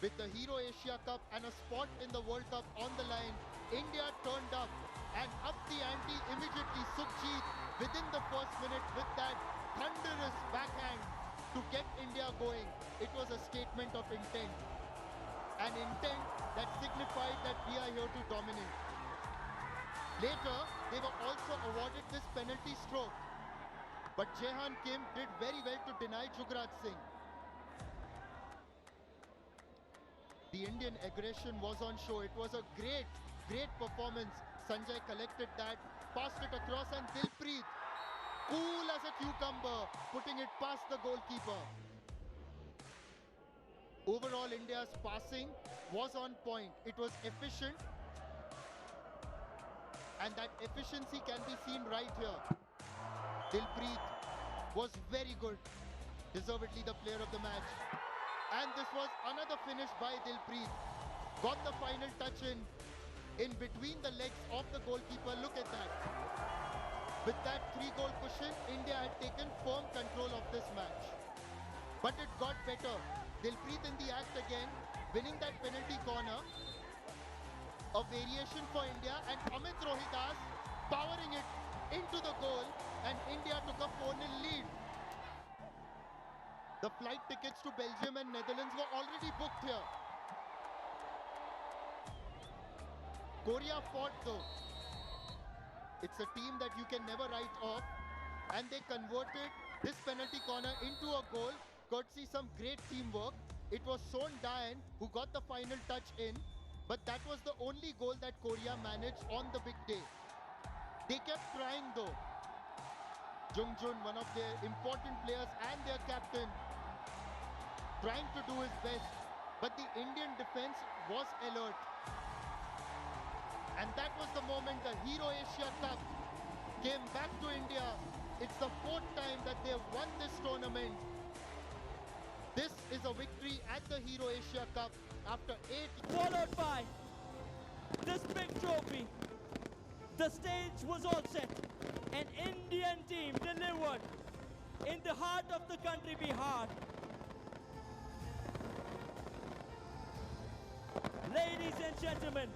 With the Hero Asia Cup and a spot in the World Cup on the line, India turned up and upped the ante immediately. Sukhjeet within the first minute with that thunderous backhand to get India going. It was a statement of intent. An intent that signified that we are here to dominate. Later, they were also awarded this penalty stroke. But Jehan Kim did very well to deny Jugraj Singh. The Indian aggression was on show. It was a great performance. Sanjay collected that, passed it across, and Dilpreet, cool as a cucumber, putting it past the goalkeeper. Overall, India's passing was on point. It was efficient, and that efficiency can be seen right here. Dilpreet was very good, deservedly the player of the match. And this was another finish by Dilpreet. Got the final touch in between the legs of the goalkeeper. Look at that. With that 3-goal cushion, India had taken firm control of this match. But it got better. Dilpreet in the act again, winning that penalty corner. A variation for India, and Amit Rohidas powering it into the goal, and India took a 4-0 lead. The flight tickets to Belgium and Netherlands were already booked here. Korea fought though. It's a team that you can never write off, and they converted this penalty corner into a goal, courtesy some great teamwork. It was Son Daen who got the final touch in, but that was the only goal that Korea managed on the big day. They kept trying though. Jung Jun, one of their important players and their captain, trying to do his best, but the Indian defense was alert. And that was the moment the Hero Asia Cup came back to India. It's the 4th time that they have won this tournament. This is a victory at the Hero Asia Cup after 8 Followed by this big trophy. The stage was all set. An Indian team delivered in the heart of the country, Bihar. Ladies and gentlemen,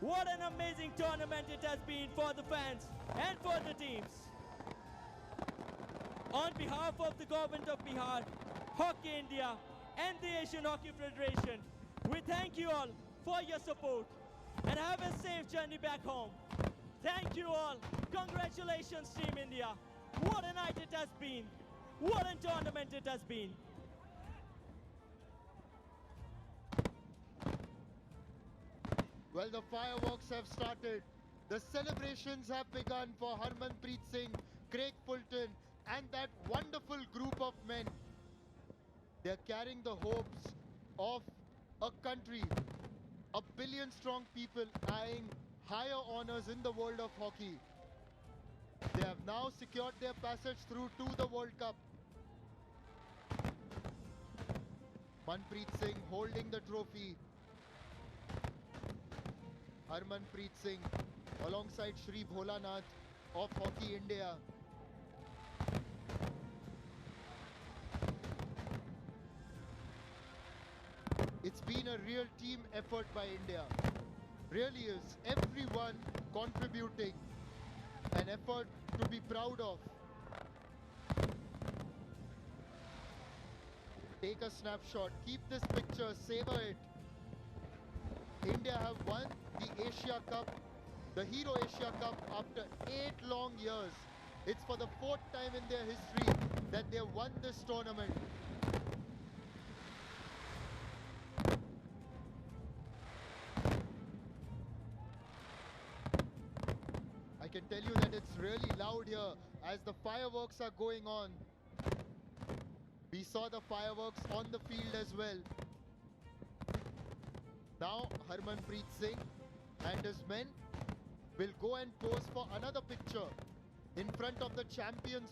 what an amazing tournament it has been for the fans and for the teams. On behalf of the government of Bihar, Hockey India and the Asian Hockey Federation, we thank you all for your support and have a safe journey back home. Thank you all. Congratulations, Team India. What a night it has been. What a tournament it has been. Well, the fireworks have started. The celebrations have begun for Harmanpreet Singh, Craig Fulton, and that wonderful group of men. They're carrying the hopes of a country, 1 billion strong people eyeing higher honors in the world of hockey. They have now secured their passage through to the World Cup. Manpreet Singh holding the trophy. Harmanpreet Singh alongside Shri Bholanath of Hockey India. It's been a real team effort by India. Really is. Everyone contributing. An effort to be proud of. Take a snapshot. Keep this picture. Savor it. India have won the Asia Cup, the Hero Asia Cup, after 8 long years. It's for the 4th time in their history that they have won this tournament. I can tell you that it's really loud here as the fireworks are going on. We saw the fireworks on the field as well. Now Harmanpreet Singh and his men will go and pose for another picture in front of the champions.